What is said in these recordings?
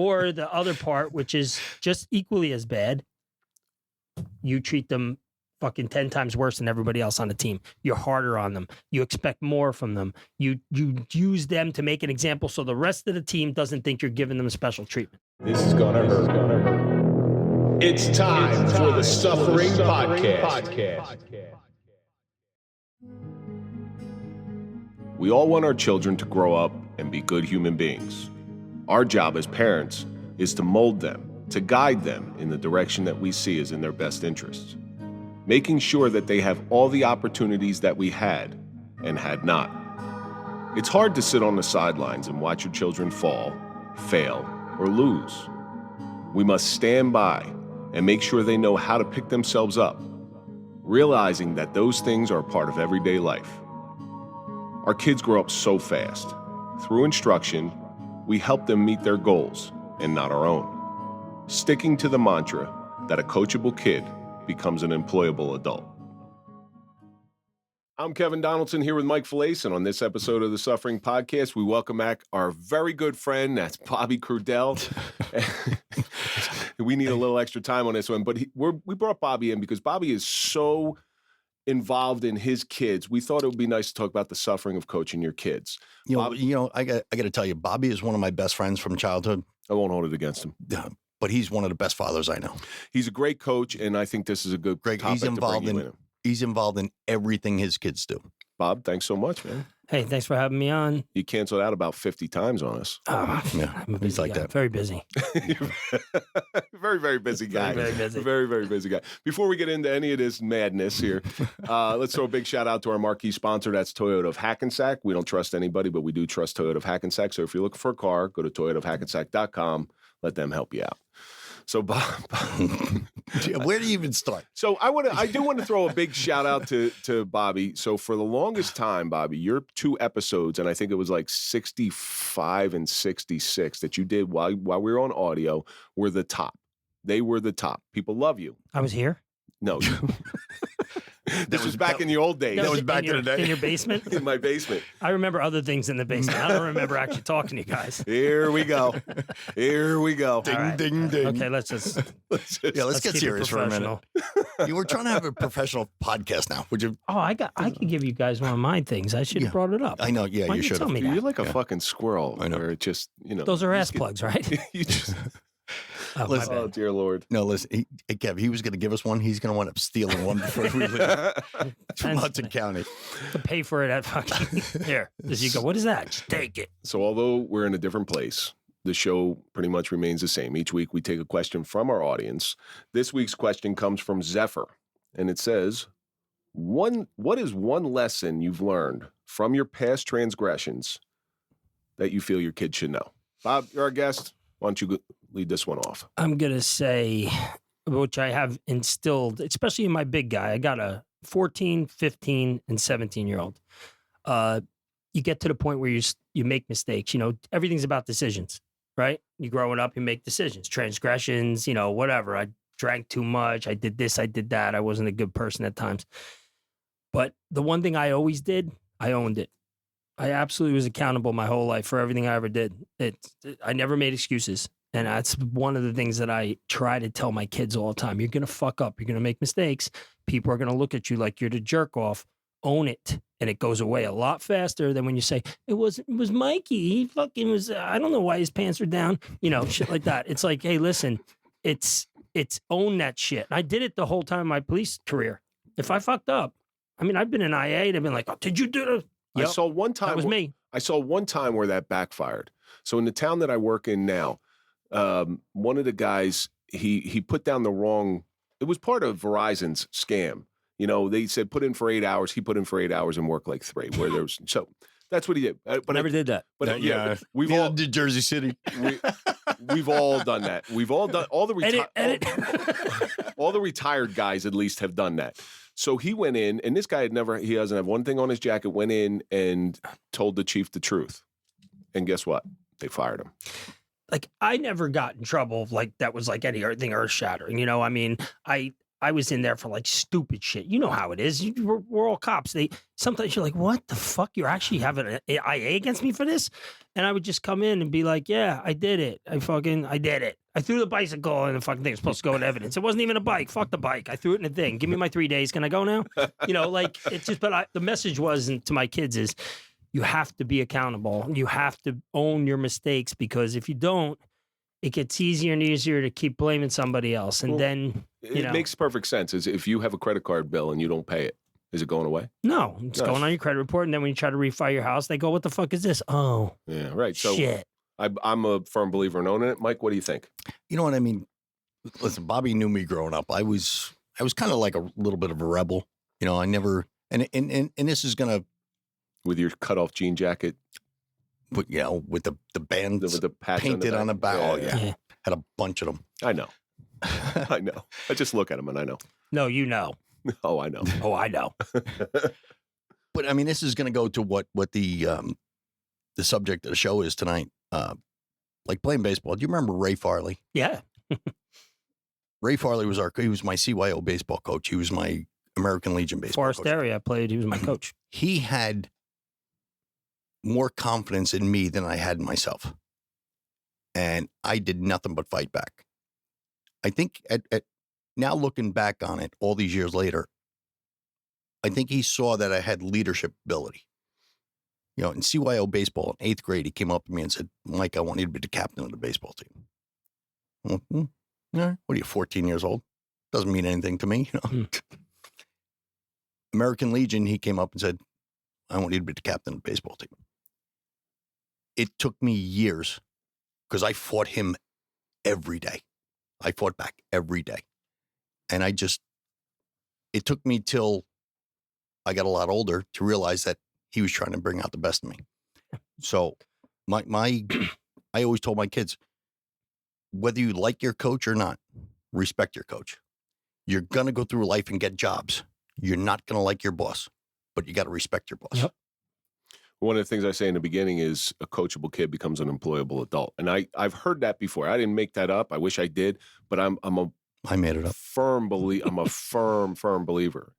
Or the other part, which is just equally as bad, you treat them fucking 10 times worse than everybody else on the team. You're harder on them. You expect more from them. You use them to make an example so the rest of the team doesn't think you're giving them special treatment. This is gonna hurt. It's time for the Suffering Podcast. We all want our children to grow up and be good human beings. Our job as parents is to mold them, to guide them in the direction that we see is in their best interests, making sure that they have all the opportunities that we had and had not. It's hard to sit on the sidelines and watch your children fall, fail, or lose. We must stand by and make sure they know how to pick themselves up, realizing that those things are part of everyday life. Our kids grow up so fast. Through instruction, we help them meet their goals and not our own, sticking to the mantra that a coachable kid becomes an employable adult. I'm Kevin Donaldson here with Mike Failce, and on this episode of the Suffering Podcast, we welcome back our very good friend, that's Bobby Crudele. We need a little extra time on this one, but we brought Bobby in because Bobby is so involved in his kids. We thought it would be nice to talk about the suffering of coaching your kids. I got to tell you, Bobby is one of my best friends from childhood. I won't hold it against him. But he's one of the best fathers I know. He's a great coach, and I think this is a good topic to bring you in. He's involved in everything his kids do. Bob, thanks so much, man. Hey, thanks for having me on. You canceled out about 50 times on us. Yeah, I'm a busy he's like guy. that. Very busy. Very, very busy guy. Very busy. Very, very busy guy. Before we get into any of this madness here, let's throw a big shout out to our marquee sponsor. That's Toyota of Hackensack. We don't trust anybody, but we do trust Toyota of Hackensack. So if you're looking for a car, go to toyotaofhackensack.com. Let them help you out. So, Bob, where do you even start? So I do want to throw a big shout out to Bobby. So for the longest time, Bobby, your 2 episodes, and I think it was like 65 and 66 that you did while we were on audio, were the top. They were the top. People love you. I was here? No. This was back in the old days. That was back in the day. In your basement? In my basement. I remember other things in the basement. I don't remember actually talking to you guys. Here we go. Here we go. Ding, right. ding, ding. Okay, let's Let's get keep serious it for a minute. professional. You were trying to have a professional podcast now. Would you? Oh, I could give you guys one of my things. I should have brought it up. I know. Yeah, Why you didn't should tell have. me that? You're like a fucking squirrel. I know. Where it just, Those are ass plugs, right? You just, Oh, my Listen, oh, bad. dear Lord. No, listen. Hey, Kev, he was going to give us one. He's going to wind up stealing one before we leave from Hudson County. To pay for it at fucking here. As you go, what is that? Just take it. So although we're in a different place, the show pretty much remains the same. Each week we take a question from our audience. This week's question comes from Zephyr, and it says, what is one lesson you've learned from your past transgressions that you feel your kids should know? Bob, you're our guest. Why don't you lead this one off? I'm going to say, which I have instilled, especially in my big guy. I got a 14, 15, and 17-year-old. You get to the point where you make mistakes. Everything's about decisions, right? You growing up, you make decisions, transgressions, whatever. I drank too much. I did this, I did that. I wasn't a good person at times. But the one thing I always did, I owned it. I absolutely was accountable my whole life for everything I ever did. I never made excuses. And that's one of the things that I try to tell my kids all the time. You're going to fuck up. You're going to make mistakes. People are going to look at you like you're the jerk off. Own it. And it goes away a lot faster than when you say, it was Mikey. He fucking was, I don't know why his pants are down. Shit like that. It's like, hey, listen, it's own that shit. And I did it the whole time of my police career. If I fucked up, I've been in IA. They've been like, oh, did you do it? Yep, I saw one time. That was me. I saw one time where that backfired. So in the town that I work in now, one of the guys, he put down the wrong, it was part of Verizon's scam. They said put in for 8 hours. He put in for 8 hours and worked like 3. So that's what he did. But Never did that. But Yeah, we've all did Jersey City. we've all done that. We've all done all the Edit. all the retired guys at least have done that. So he went in, and this guy he doesn't have one thing on his jacket, went in and told the chief the truth. And guess what? They fired him. Like, I never got in trouble like that was like anything earth shattering. I was in there for like stupid shit. You know how it is. We're all cops. Sometimes you're like, what the fuck? You're actually having an IA against me for this? And I would just come in and be like, yeah, I did it. I did it. I threw the bicycle and the fucking thing was supposed to go in evidence. It wasn't even a bike. Fuck the bike. I threw it in a thing. Give me my 3 days. Can I go now? Like it's just, but the message was to my kids is you have to be accountable. You have to own your mistakes, because if you don't, it gets easier and easier to keep blaming somebody else. And then, it makes perfect sense. Is if you have a credit card bill and you don't pay it, is it going away? No, it's going on your credit report. And then when you try to refi your house, they go, what the fuck is this? Oh, yeah, right. So shit. I'm a firm believer in owning it. Mike, what do you think? You know what I mean? Listen, Bobby knew me growing up. I was kind of like a little bit of a rebel. I never, and this is going to. With your cutoff jean jacket. With the band with the patch painted on the back. Yeah, oh, yeah. Had a bunch of them. I know. I know. I just look at them and I know. No, you know. Oh, I know. Oh, I know. But I mean, this is going to go to what the subject of the show is tonight. Like playing baseball. Do you remember Ray Farley? Yeah. Ray Farley was he was my CYO baseball coach. He was my American Legion baseball Forest coach. area I played. He was my coach. He had more confidence in me than I had in myself. And I did nothing but fight back. I think at now looking back on it all these years later, I think he saw that I had leadership ability. In CYO baseball in 8th grade, he came up to me and said, Mike, I want you to be the captain of the baseball team. Well, what are you, 14 years old? Doesn't mean anything to me. American Legion, he came up and said, I want you to be the captain of the baseball team. It took me years because I fought him every day. I fought back every day. And it took me till I got a lot older to realize that he was trying to bring out the best in me. So I always told my kids, whether you like your coach or not, respect your coach. You're going to go through life and get jobs. You're not going to like your boss, but you got to respect your boss. Yep. One of the things I say in the beginning is a coachable kid becomes an employable adult. And I've heard that before. I didn't make that up. I wish I did, but I made it up. I'm a firm believer.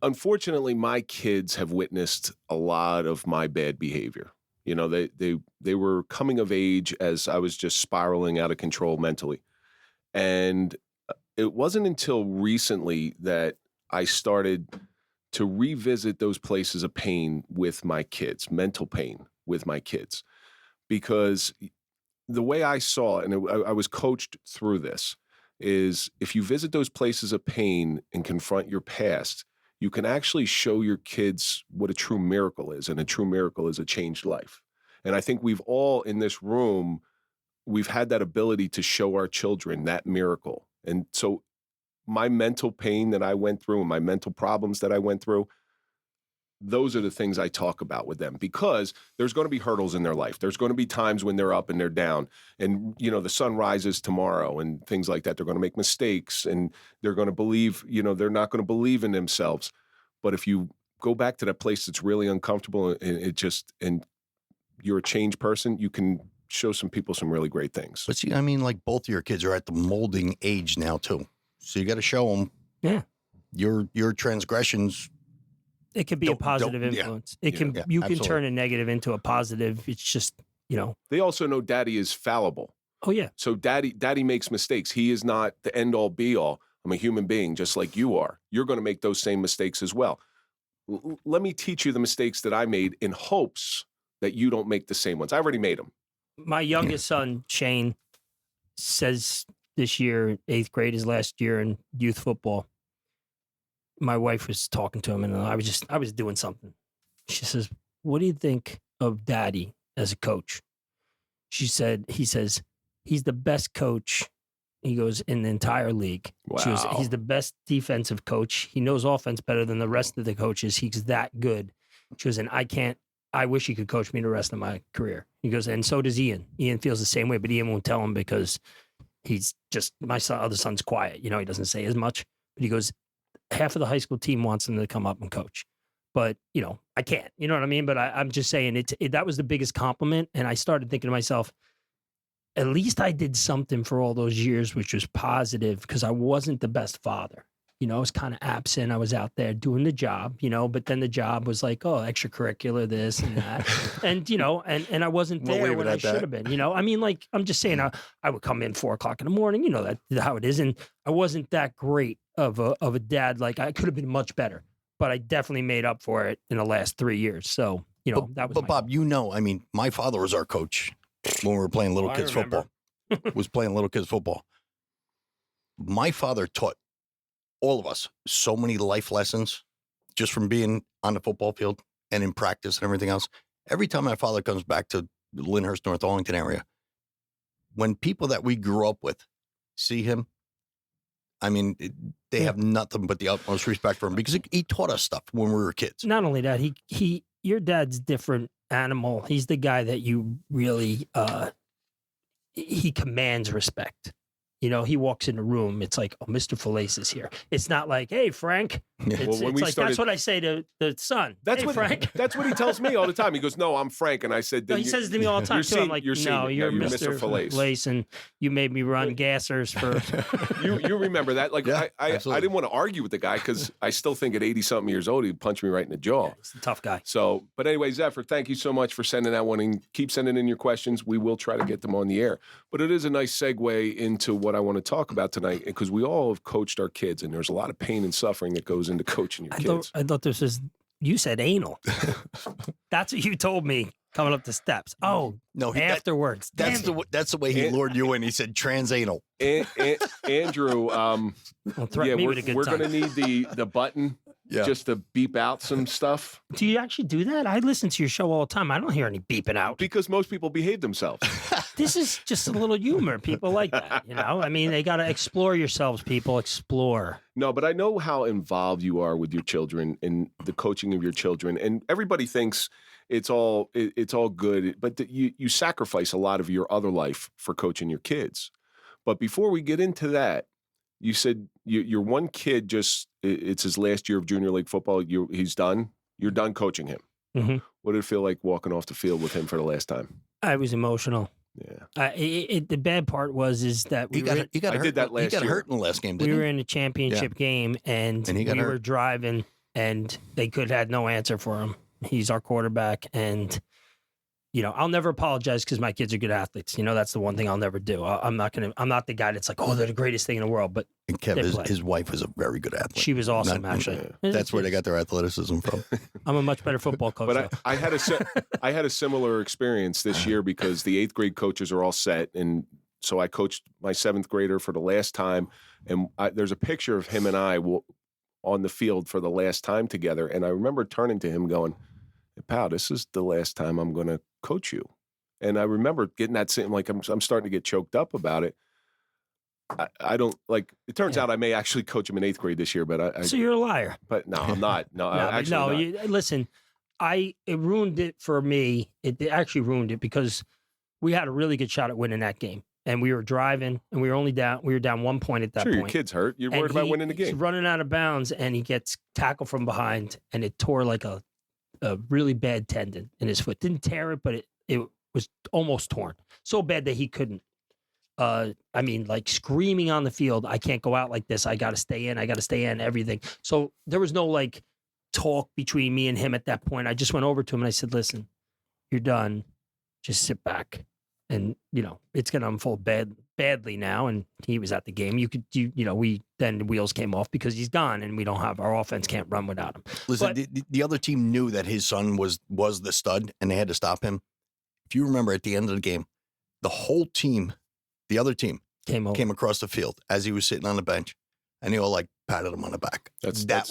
Unfortunately, my kids have witnessed a lot of my bad behavior. They were coming of age as I was just spiraling out of control mentally. And it wasn't until recently that I started to revisit those places of pain with my kids, mental pain with my kids, because the way I saw it, and I was coached through this, is if you visit those places of pain and confront your past, you can actually show your kids what a true miracle is, and a true miracle is a changed life. And I think we've all in this room, we've had that ability to show our children that miracle. And so my mental pain that I went through and my mental problems that I went through, those are the things I talk about with them, because there's going to be hurdles in their life. There's going to be times when they're up and they're down, and, the sun rises tomorrow and things like that. They're going to make mistakes, and they're going to believe, they're not going to believe in themselves. But if you go back to that place that's really uncomfortable and you're a changed person, you can show some people some really great things. But see, I mean, like both of your kids are at the molding age now too. So you got to show them, your transgressions. It could be a positive influence. You can absolutely. turn a negative into a positive. It's just, They also know daddy is fallible. Oh yeah. So daddy makes mistakes. He is not the end all be all. I'm a human being just like you are. You're going to make those same mistakes as well. Let me teach you the mistakes that I made in hopes that you don't make the same ones. I already made them. My youngest son, Shane, says this year, 8th grade, his last year in youth football. My wife was talking to him, and I was doing something. She says, "What do you think of Daddy as a coach?" He says, "He's the best coach." He goes, "in the entire league." Wow. She goes, "He's the best defensive coach. He knows offense better than the rest of the coaches. He's that good." She goes, "And I wish he could coach me the rest of my career." He goes, "And so does Ian. Ian feels the same way, but Ian won't tell him because he's just, other son's quiet. He doesn't say as much." But he goes, half of the high school team wants him to come up and coach. But, I can't. You know what I mean? But I'm just saying that was the biggest compliment. And I started thinking to myself, at least I did something for all those years, which was positive because I wasn't the best father. I was kind of absent. I was out there doing the job, but then the job was like, oh, extracurricular, this and that. And, and I wasn't there when I should have been, I mean, like, I'm just saying, I would come in 4 o'clock in the morning, that's how it is. And I wasn't that great of a dad. Like, I could have been much better, but I definitely made up for it in the last 3 years. So, that was. But Bob, I mean, my father was our coach when we were playing little kids football. Was playing little kids football. My father taught all of us so many life lessons just from being on the football field and in practice and everything else. Every time my father comes back to the Lyndhurst, North Arlington area, when people that we grew up with see him, I mean, they have nothing but the utmost respect for him because he taught us stuff when we were kids. Not only that, your dad's different animal. He's the guy that you really, he commands respect. He walks in the room. It's like, oh, Mr. Failce is here. It's not like, hey, Frank. It's like, that's what I say to the son. Hey, Frank. That's what he tells me all the time. He goes, no, I'm Frank. And I said, no, he says it to me all the time, too. I'm like, you're Mr. Failce. And you made me run gassers for. you remember that? Like, yeah, I didn't want to argue with the guy because I still think at 80-something years old, he'd punch me right in the jaw. Yeah, he's a tough guy. So, but anyway, Zephyr, thank you so much for sending that one and keep sending in your questions. We will try to get them on the air. But it is a nice segue into what I want to talk about tonight because we all have coached our kids and there's a lot of pain and suffering that goes into coaching your kids. I thought this was, you said anal. That's what you told me coming up the steps. Oh, no, afterwards. That's the way he lured you in. He said transanal. Andrew, we're going to need the button just to beep out some stuff. Do you actually do that? I listen to your show all the time. I don't hear any beeping out. Because most people behave themselves. This is just a little humor. People like that, I mean, they got to explore yourselves, people. Explore. No, but I know how involved you are with your children and the coaching of your children. And everybody thinks it's all good, but you sacrifice a lot of your other life for coaching your kids. But before we get into that, you said your one kid it's his last year of junior league football. He's done. You're done coaching him. Mm-hmm. What did it feel like walking off the field with him for the last time? I was emotional. Yeah. The bad part is that I did that last year. He got hurt in the last game, didn't he? We were in a championship game, and we were driving, and they had no answer for him. He's our quarterback, and I'll never apologize because my kids are good athletes. That's the one thing I'll never do. I'm not the guy that's like, oh, they're the greatest thing in the world. But and Kev, his wife was a very good athlete. She was awesome, actually. That's where they got their athleticism from. I'm a much better football coach. But I had a similar experience this year because the 8th grade coaches are all set, and so I coached my 7th grader for the last time. And there's a picture of him and I on the field for the last time together, and I remember turning to him going, hey, pal, this is the last time I'm going to coach you. And I remember getting that same, like, I'm starting to get choked up about it. I don't, like, it turns out I may actually coach him in 8th grade this year, but So you're a liar. But no, I'm not. No, actually not. Listen, it ruined it for me. It actually ruined it because we had a really good shot at winning that game. And we were driving, and we were down 1 point at that point. Your kid's hurt. You're worried about winning the game. He's running out of bounds, and he gets tackled from behind, and it tore like a really bad tendon in his foot. Didn't tear it, but it was almost torn. So bad that he couldn't. Like screaming on the field, I can't go out like this. I got to stay in, everything. So there was no like talk between me and him at that point. I just went over to him and I said, listen, you're done. Just sit back. And, it's going to unfold badly now. And he was at the game. Then the wheels came off because he's gone and our offense can't run without him. Listen, the other team knew that his son was the stud and they had to stop him. If you remember at the end of the game, the other team came across the field as he was sitting on the bench and they all like patted him on the back. That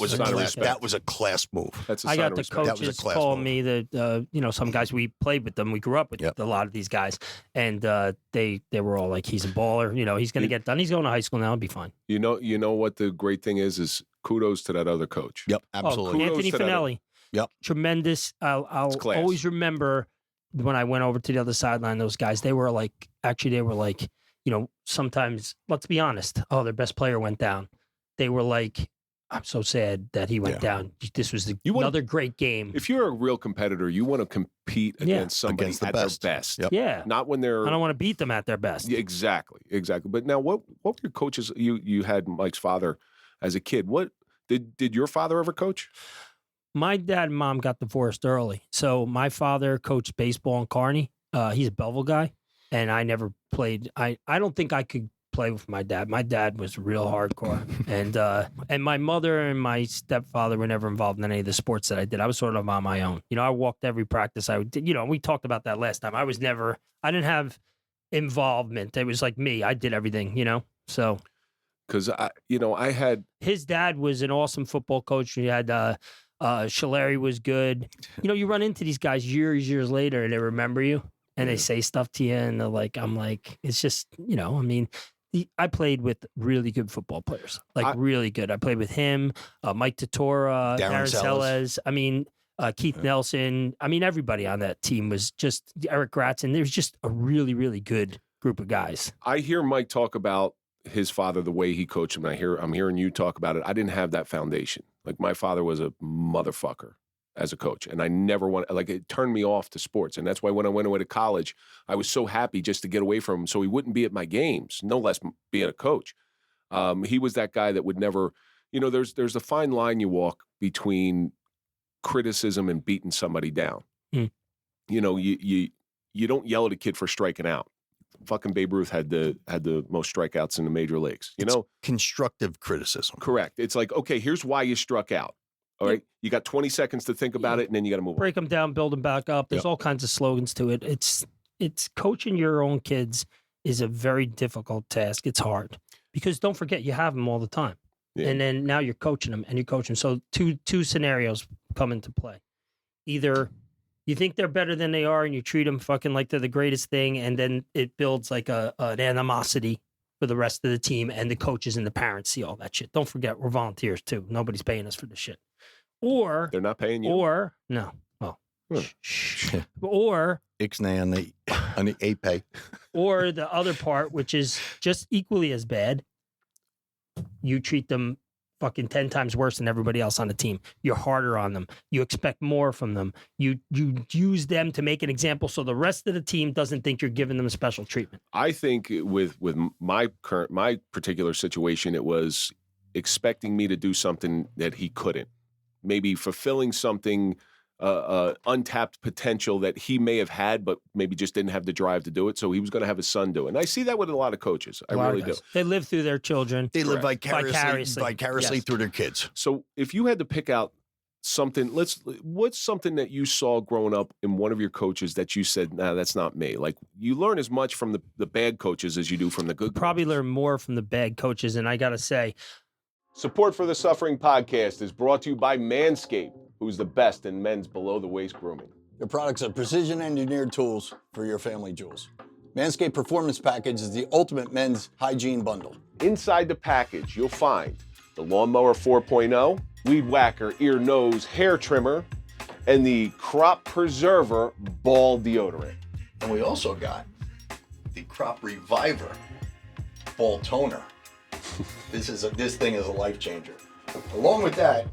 was a class move. I got the coaches calling me that, some guys we played with them, we grew up with a lot of these guys, and they were all like, he's a baller, he's going to get done. He's going to high school now, it'll be fine. You know what the great thing is kudos to that other coach. Yep, absolutely. Anthony Finelli. Yep. Tremendous. I'll always remember when I went over to the other sideline, those guys, they were like, sometimes, let's be honest, their best player went down. They were like, I'm so sad that he went down. This was another great game. If you're a real competitor, you want to compete against somebody against the at best. their best. Yep. Yeah. Not when they're... I don't want to beat them at their best. Yeah, exactly. But now, what were your coaches? You had Mike's father as a kid. What did your father ever coach? My dad and mom got divorced early. So my father coached baseball in Kearney. He's a Belleville guy. And I never played. I don't think I could play with my dad. My dad was real hardcore. And my mother and my stepfather were never involved in any of the sports that I did. I was sort of on my own. I walked every practice I did. We talked about that last time. I didn't have involvement. It was like me. I did everything, so. Because I had... His dad was an awesome football coach. He had, Shalary was good. You run into these guys years later and they remember you and they say stuff to you and they're like, I'm like, it's just, I played with really good football players, really good. I played with him, Mike Totora, Darren Sellers. Keith Nelson. Everybody on that team was just Eric Gratson. There was just a really, really good group of guys. I hear Mike talk about his father, the way he coached him. I'm hearing you talk about it. I didn't have that foundation. Like my father was a motherfucker as a coach, and I never it turned me off to sports. And that's why when I went away to college, I was so happy just to get away from him so he wouldn't be at my games, no less being a coach. He was that guy that would never, there's a fine line you walk between criticism and beating somebody down. You don't yell at a kid for striking out. Fucking Babe Ruth had the most strikeouts in the major leagues. It's constructive criticism. Correct. It's like, okay, here's why you struck out. All right, you got 20 seconds to think about it, and then you got to move on. Break them down, build them back up. There's all kinds of slogans to it. It's coaching your own kids is a very difficult task. It's hard because don't forget you have them all the time, and then now you're coaching them and you're coaching. So two scenarios come into play. Either you think they're better than they are, and you treat them fucking like they're the greatest thing, and then it builds like an animosity for the rest of the team, and the coaches and the parents see all that shit. Don't forget, we're volunteers too. Nobody's paying us for this shit. Or they're not paying you. Or no. Oh. Shh. Or Ixnay on the APay. Or the other part, which is just equally as bad. You treat them fucking 10 times worse than everybody else on the team. You're harder on them. You expect more from them. You use them to make an example so the rest of the team doesn't think you're giving them special treatment. I think with my particular situation, it was expecting me to do something that he couldn't. Maybe fulfilling something, untapped potential that he may have had, but maybe just didn't have the drive to do it. So he was going to have his son do it. And I see that with a lot of coaches. I really do. They live through their children. They live vicariously through their kids. So if you had to pick out something, what's something that you saw growing up in one of your coaches that you said, nah, that's not me? Like you learn as much from the bad coaches as you do from the good. Probably learn more from the bad coaches. And I got to say, Support for the Suffering Podcast is brought to you by Manscaped, who's the best in men's below-the-waist grooming. Their products are precision-engineered tools for your family jewels. Manscaped Performance Package is the ultimate men's hygiene bundle. Inside the package, you'll find the Lawnmower 4.0, Weed Whacker Ear, Nose, Hair Trimmer, and the Crop Preserver Ball Deodorant. And we also got the Crop Reviver Ball Toner. This thing is a life changer. Along with that,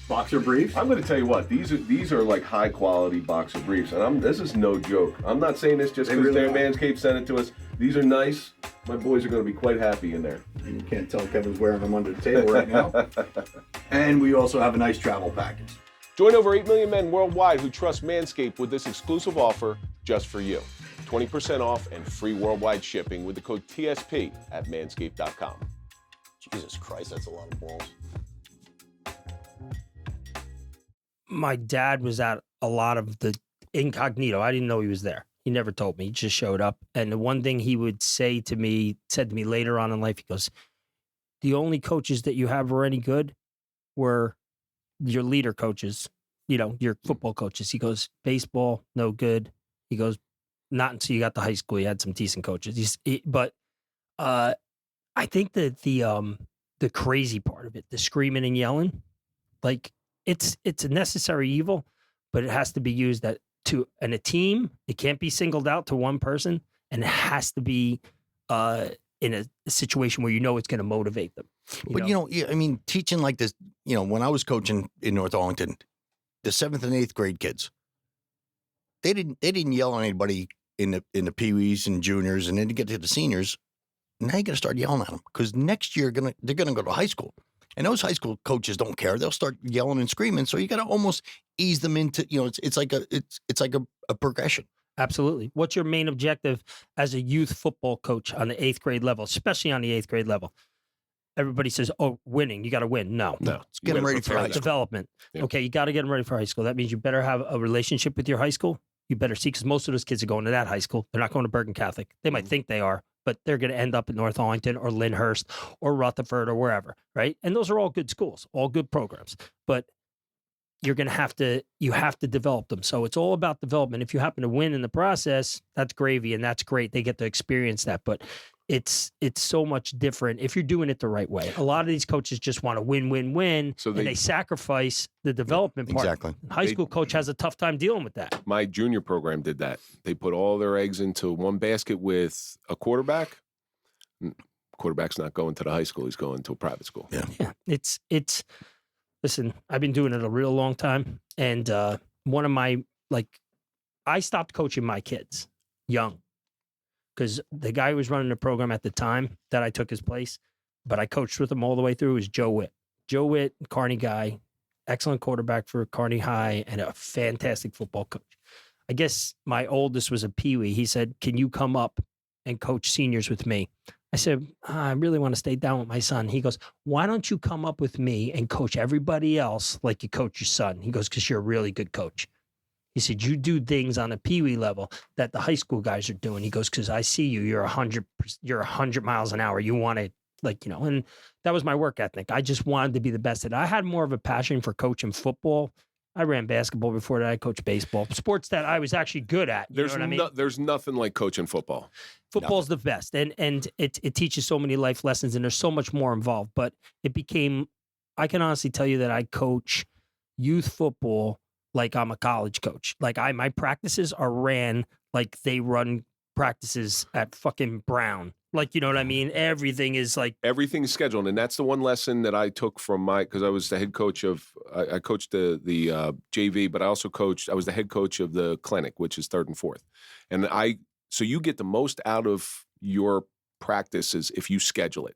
boxer briefs. I'm going to tell you what, these are like high quality boxer briefs, and this is no joke. I'm not saying this just because Manscaped sent it to us. These are nice. My boys are going to be quite happy in there. You can't tell Kevin's wearing them under the table right now. And we also have a nice travel package. Join over 8 million men worldwide who trust Manscaped with this exclusive offer just for you. 20% off and free worldwide shipping with the code TSP at manscaped.com. Jesus Christ, that's a lot of balls. My dad was at a lot of the incognito. I didn't know he was there. He never told me. He just showed up. And the one thing he would said to me later on in life, he goes, the only coaches that you have were any good were your leader coaches, your football coaches. He goes, baseball, no good. He goes, not until you got to high school, you had some decent coaches. But I think that the crazy part of it, the screaming and yelling, like it's a necessary evil, but it has to be used in a team. It can't be singled out to one person, and it has to be in a situation where it's going to motivate them. But yeah, I mean, teaching like this, when I was coaching in North Arlington, the 7th and 8th grade kids, they didn't yell at anybody in the peewees and juniors, and then to get to the seniors, now you got to start yelling at them because next year they're gonna go to high school, and those high school coaches don't care. They'll start yelling and screaming. So you got to almost ease them into, it's like a progression. Absolutely. What's your main objective as a youth football coach on the 8th grade level, especially on the 8th grade level? Everybody says, "Oh, winning, you got to win." No, it's get them ready for high school. Development. Yeah. Okay, you got to get them ready for high school. That means you better have a relationship with your high school. You better see, because most of those kids are going to that high school. They're not going to Bergen Catholic. They might think they are, but they're going to end up at North Arlington or Lyndhurst or Rutherford or wherever, right? And those are all good schools, all good programs. But you have to develop them. So it's all about development. If you happen to win in the process, that's gravy, and that's great. They get to experience that. But it's so much different if you're doing it the right way. A lot of these coaches just want to win. So they sacrifice the development part. Exactly. High school coach has a tough time dealing with that. My junior program did that. They put all their eggs into one basket with a quarterback. Quarterback's not going to the high school. He's going to a private school. Yeah. It's listen, I've been doing it a real long time. And one of my, I stopped coaching my kids young, because the guy who was running the program at the time that I took his place, but I coached with him all the way through, was Joe Witt. Joe Witt, Kearney guy, excellent quarterback for Kearney High, and a fantastic football coach. I guess my oldest was a peewee. He said, "Can you come up and coach seniors with me?" I said, "I really want to stay down with my son." He goes, "Why don't you come up with me and coach everybody else like you coach your son?" He goes, "Because you're a really good coach." He said, "You do things on a peewee level that the high school guys are doing." He goes, "Because I see you, you're 100 miles an hour. You want to, and that was my work ethic. I just wanted to be the best at it. I had more of a passion for coaching football. I ran basketball before that. I coached baseball, sports that I was actually good at. You know what I mean? There's nothing like coaching football. Football's the best. And it teaches so many life lessons, and there's so much more involved. But I can honestly tell you that I coach youth football like I'm a college coach. My practices are ran like they run practices at fucking Brown. You know what I mean? Everything is everything's scheduled. And that's the one lesson that I took from because I was the head coach I coached the JV, but I was the head coach of the clinic, which is 3rd and 4th. And so you get the most out of your practices if you schedule it.